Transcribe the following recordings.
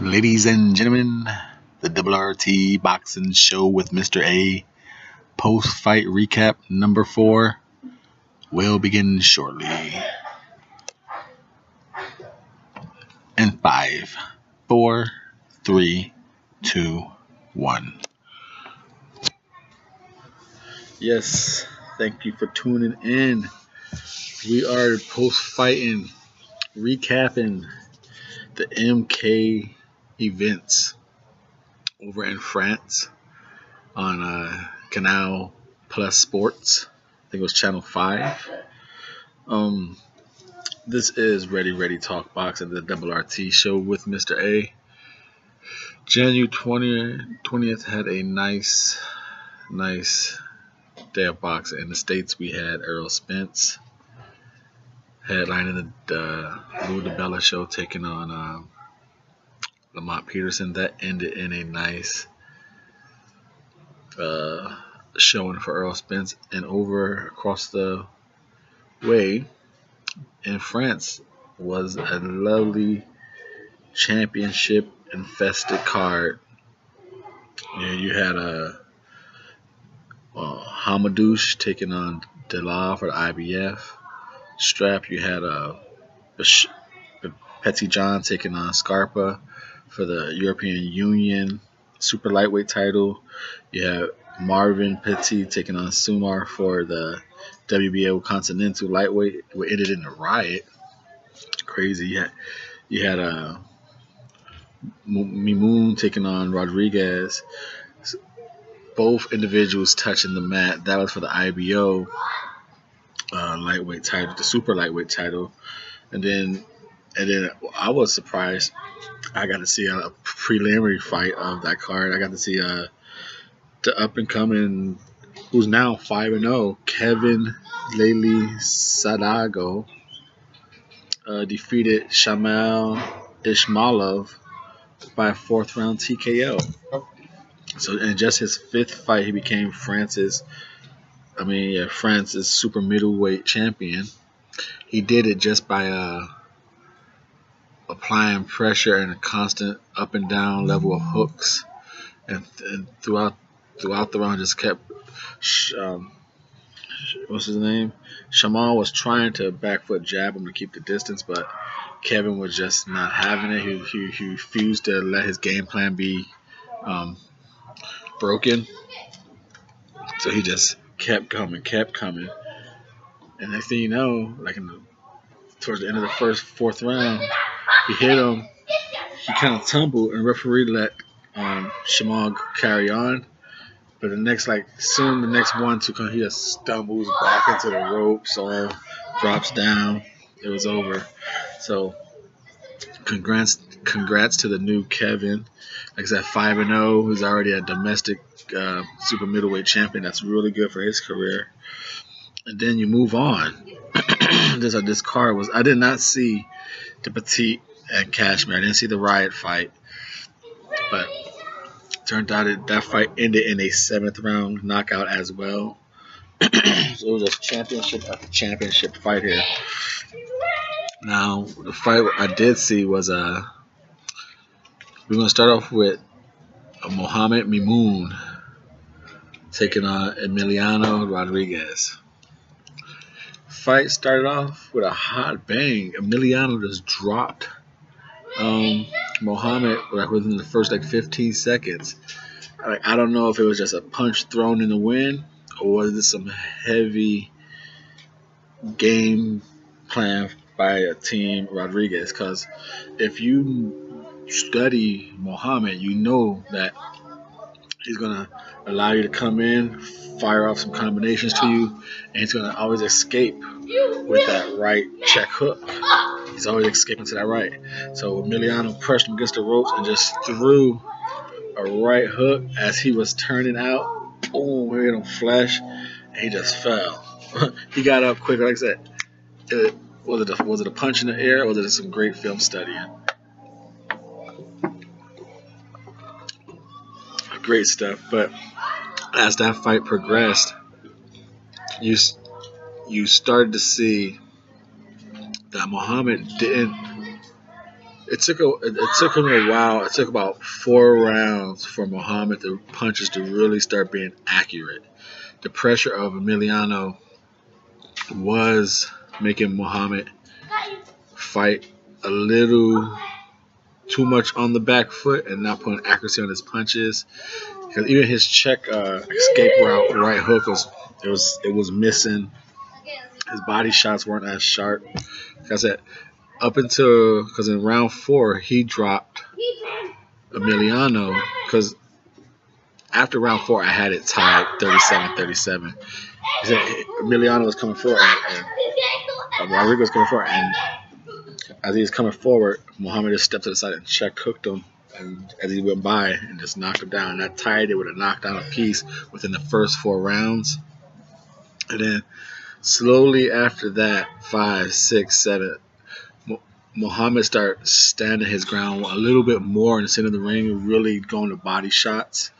Ladies and gentlemen, the RT Boxing Show with Mr. A post-fight recap number 4 will begin shortly. In 5, 4, 3, 2, 1. Yes, thank you for tuning in. We are post-fighting, recapping the MK events over in France on Canal Plus Sports. I think it was Channel 5. This is Ready Talk Boxing, the RT Show with Mr. A. January 20th had a nice day of boxing. In the States, we had Errol Spence headlining the Lou DiBella show, taking on Lamont Peterson. That ended in a nice showing for Errol Spence. And over across the way in France was a lovely championship infested card. You had a Hamadouche taking on Dellal for the IBF strap. You had a Petitjean taking on Scarpa for the European Union super lightweight title. You have Marvin Petit taking on Sumar for the WBO Continental lightweight. It ended in a riot. Crazy. You had a Mimooune taking on Rodriguez. Both individuals touching the mat. That was for the IBO lightweight title, the super lightweight title. And then I was surprised. I got to see a preliminary fight of that card. I got to see the up and coming, who's now 5-0, Kevin Lely Sadago defeated Shamal Ishmailov by a 4th round TKO. So in just his 5th fight, he became France's super middleweight champion. He did it just by applying pressure and a constant up and down level of hooks, and throughout the round just kept. What's his name? Shamal was trying to back foot jab him to keep the distance, but Kevin was just not having it. He refused to let his game plan be broken. So he just kept coming. And next thing you know, towards the end of the 4th round, he hit him. He kind of tumbled, and referee let Shamal carry on. But the next 1-2 come, he just stumbles back into the ropes or drops down. It was over. So congrats to the new Kevin. Like I said, 5-0. He's already a domestic super middleweight champion. That's really good for his career. And then you move on. This card was, I did not see the Petit and Cashmere. I didn't see the Riot fight. But turned out that fight ended in a 7th round knockout as well. So it was a championship after championship fight here. Now, the fight I did see was we're going to start off with Mohamed Mimooune taking on Emiliano Rodriguez. Fight started off with a hot bang. Emiliano just dropped Mohamed within the first 15 seconds. I don't know if it was just a punch thrown in the wind or was this some heavy game plan by a team Rodriguez. Because if you study Mohamed, you know that he's gonna allow you to come in, fire off some combinations to you, and he's gonna always escape with that right check hook. He's always escaping to that right. So Emiliano pressed him against the ropes and just threw a right hook as he was turning out. Boom, hit him flash, and he just fell. He got up quicker. Like I said, was it a punch in the air, or was it some great film studying? Great stuff. But as that fight progressed, you started to see that Mohamed didn't it took him a while. It took about 4 rounds for Muhammad the punches to really start being accurate. The pressure of Emiliano was making Muhammad fight a little too much on the back foot and not putting accuracy on his punches. Because even his check escape route right hook was missing. His body shots weren't as sharp. Like I said, because in round 4 he dropped Emiliano, because after round 4 I had it tied 37-37. He said Emiliano was coming forward and Rodrigo was coming forward, and as he was coming forward, Muhammad just stepped to the side and check hooked him, and as he went by and just knocked him down. And that tied it with a knockdown apiece within the first 4 rounds. And then slowly after that, 5, 6, 7, Muhammad started standing his ground a little bit more in the center of the ring, really going to body shots,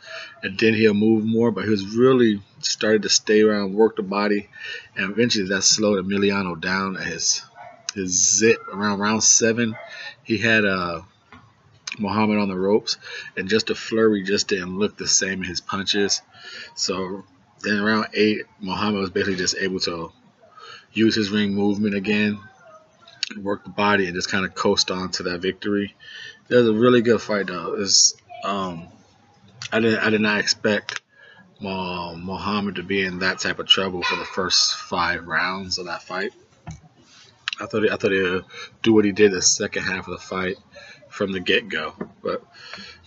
and then he'll move more. But he was really started to stay around, work the body, and eventually that slowed Emiliano down at his zip. Around round 7, he had Muhammad on the ropes, and just the flurry just didn't look the same in his punches. So then around 8, Muhammad was basically just able to use his ring movement again, work the body, and just kind of coast on to that victory. It was a really good fight, though. I did not expect Muhammad to be in that type of trouble for the first 5 rounds of that fight. I thought he would do what he did the second half of the fight from the get-go. But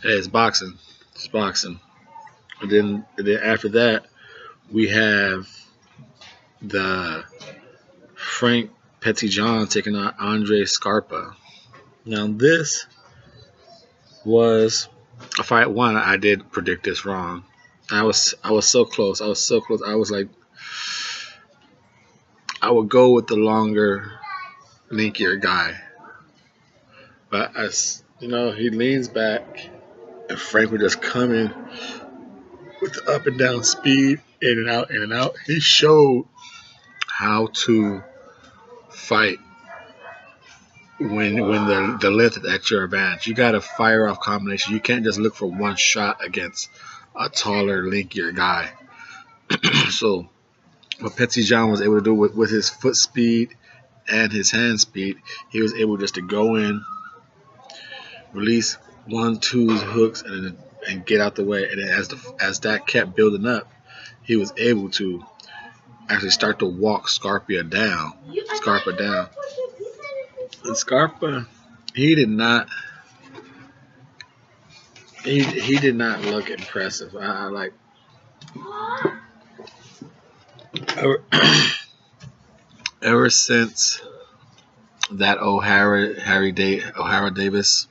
hey, it's boxing. It's boxing. And then after that, we have the Frank Petitjean taking on Andre Scarpa. Now this was a fight. One, I did predict this wrong. I was so close. I was like, I would go with the longer, linkier guy. But as you know, he leans back, and Frank would just come in with the up and down speed, in and out, in and out. He showed how to fight when the length is at your advantage. You got to fire off combination. You can't just look for one shot against a taller, linkier guy. So what Petitjean was able to do with his foot speed and his hand speed, he was able just to go in, release 1, 2 hooks, and get out the way. And then as that kept building up, he was able to actually start to walk Scarpa down. And Scarpa, he did not look impressive. Ever since that O'Hara Davis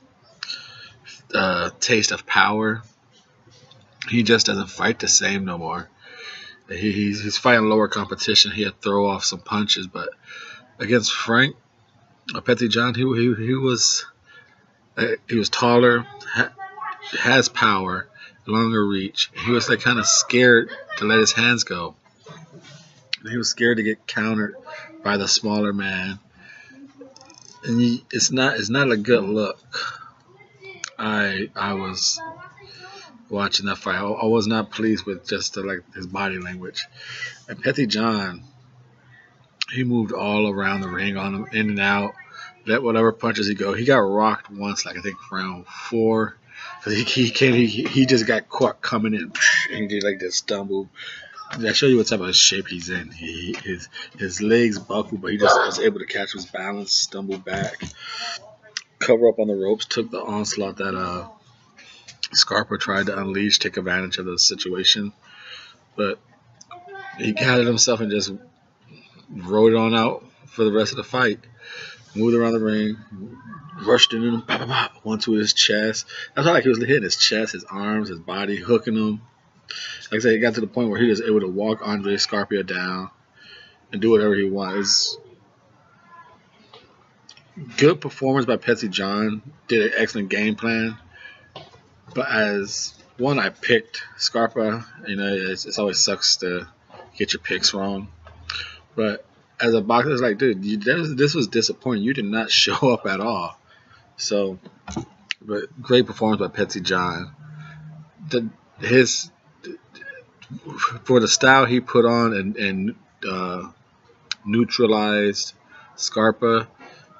taste of power, he just doesn't fight the same no more. He's fighting lower competition. He had throw off some punches, but against Frank Petitjean, he was taller, has power, longer reach. He was like kind of scared to let his hands go. He was scared to get countered by the smaller man, and it's not a good look. I was watching that fight. I was not pleased with just his body language. And Petitjean, he moved all around the ring on him, in and out. Let whatever punches he go. He got rocked once, I think round 4. Cause he just got caught coming in, and he did this stumble. I show you what type of shape he's in. His legs buckled, but he just was able to catch his balance, stumble back, cover up on the ropes, took the onslaught that Scarpa tried to unleash, take advantage of the situation. But he gathered himself and just rode it on out for the rest of the fight. Moved around the ring, rushed in him, 1, 2 his chest. I felt like he was hitting his chest, his arms, his body, hooking him. Like I said, it got to the point where he was able to walk Andre Scarpa down and do whatever he wants. Good performance by Petitjean. Did an excellent game plan. But as one, I picked Scarpa. You know, it always sucks to get your picks wrong. But as a boxer, it's like, dude, this was disappointing. You did not show up at all. So, but great performance by Petitjean. His for the style he put on and neutralized Scarpa.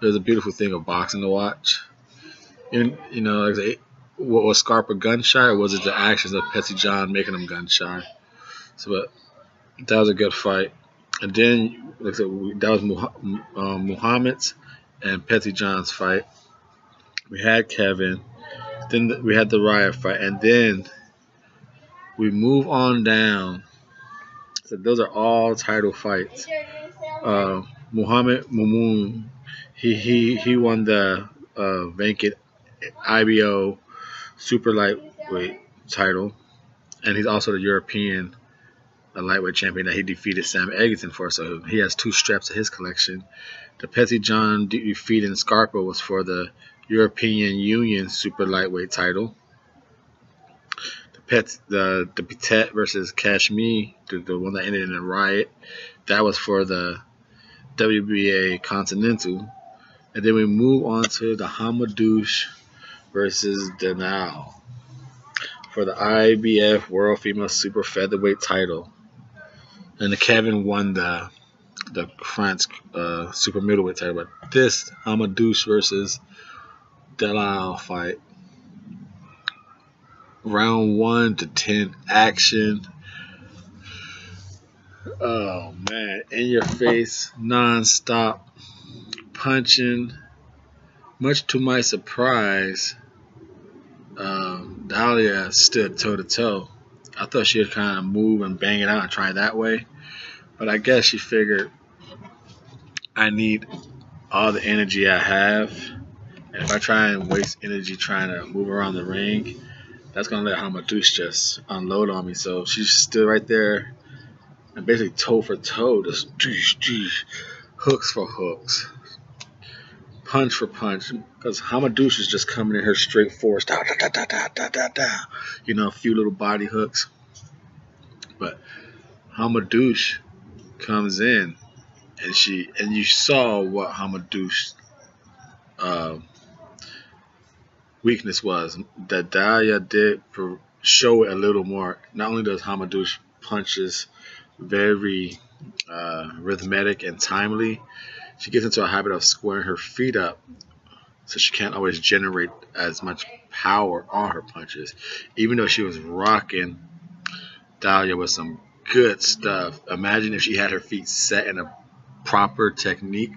It was a beautiful thing of boxing to watch. And like what was Scarpa gun shy, or was it the actions of Petitjean making him gun shy? So, but that was a good fight. And then like I said, that was Muhammad's and Petitjean's fight. We had Kevin. Then we had the Riot fight, and then we move on down. So those are all title fights. Muhammad Mimooune, he won the vacant IBO super lightweight title, and he's also the European lightweight champion that he defeated Sam Egerton for. So he has 2 straps in his collection. The Petitjean defeating Scarpa was for the European Union super lightweight title. The Petit versus Kashmir, the one that ended in a riot, that was for the WBA Continental. And then we move on to the Hamadouche versus Dellal for the IBF World Female Super Featherweight title. And the Kevin won the France Super Middleweight title. But this Hamadouche versus Dellal fight, round 1 to 10 action. Oh man, in your face, non-stop punching. Much to my surprise, Dahlia stood toe to toe. I thought she would kind of move and bang it out and try that way, but I guess she figured I need all the energy I have, and if I try and waste energy trying to move around the ring, that's gonna let Hamadouche just unload on me. So she stood right there and basically toe for toe, just hooks for hooks, punch for punch. Because Hamadouche is just coming in her straight force, da, da, da, da, da, da, da, a few little body hooks. But Hamadouche comes in, and you saw what Hamadouche's weakness was. That Dahlia did show it a little more. Not only does Hamadouche punches very rhythmic and timely, she gets into a habit of squaring her feet up, so she can't always generate as much power on her punches. Even though she was rocking Dahlia with some good stuff, imagine if she had her feet set in a proper technique,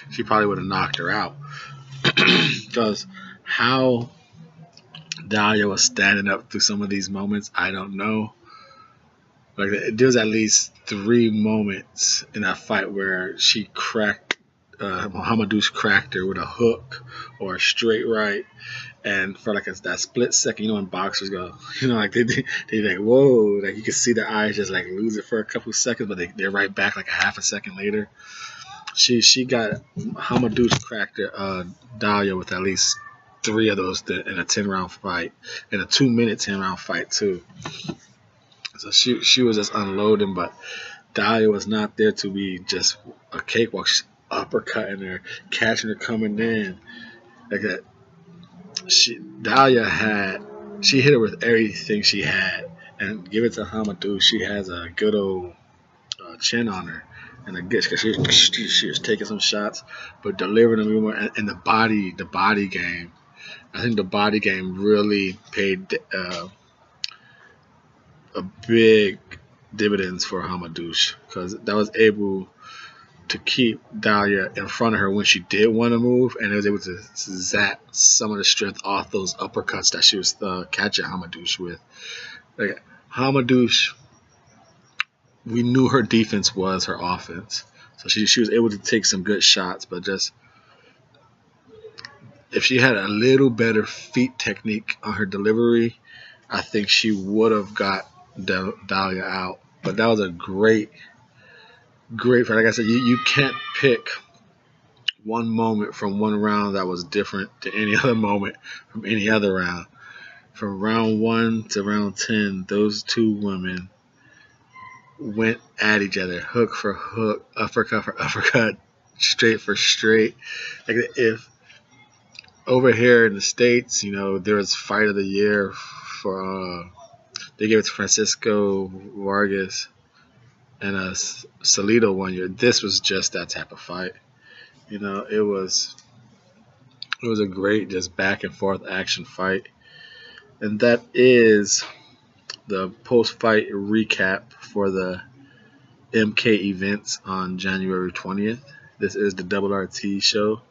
she probably would have knocked her out. Because how Dahlia was standing up through some of these moments, I don't know. Like, there was at least 3 moments in that fight where she cracked, Hamadouche cracked her with a hook or a straight right, and for like that split second, when boxers go, like they like, whoa, like you can see their eyes just like lose it for a couple seconds, but they're right back like a half a second later. She got Hamadouche cracked Dahlia with at least 3 of those in a 10-round fight, in a 2-minute 10-round fight too. So she was just unloading, but Dahlia was not there to be just a cakewalk. She's uppercutting her, catching her coming in. Like that. Dahlia she hit her with everything she had, and give it to Hamadouche. She has a good old chin on her, and a good, because she was taking some shots, but delivering them. And the body game. I think the body game really paid a big dividends for Hamadouche, because that was able to keep Dahlia in front of her when she did want to move, and it was able to zap some of the strength off those uppercuts that she was catching Hamadouche with. Like, Hamadouche, we knew her defense was her offense, so she was able to take some good shots, but just if she had a little better feet technique on her delivery, I think she would have got Dahlia out. But that was a great fight. Like I said, you can't pick one moment from one round that was different to any other moment from any other round. From round 1 to round 10, those 2 women went at each other, hook for hook, uppercut for uppercut, straight for straight. Like, if over here in the States, you know, there was fight of the year for they gave it to Francisco Vargas and Salido one year. This was just that type of fight. You know, it was a great just back and forth action fight. And that is the post fight recap for the MK events on January 20th. This is the Double RT show.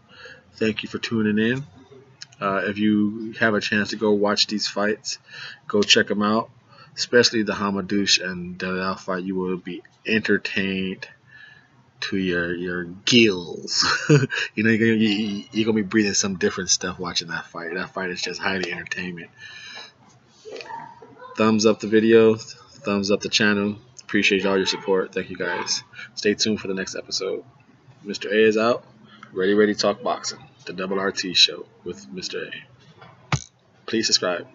Thank you for tuning in. If you have a chance to go watch these fights, go check them out. Especially the Hamadouche and Dellal fight. You will be entertained to your gills. You know, you're gonna be breathing some different stuff watching that fight. That fight is just highly entertainment. Thumbs up the video, thumbs up the channel. Appreciate all your support. Thank you guys. Stay tuned for the next episode. Mr. A is out. Ready, talk boxing. The Double RT show with Mr. A. Please subscribe.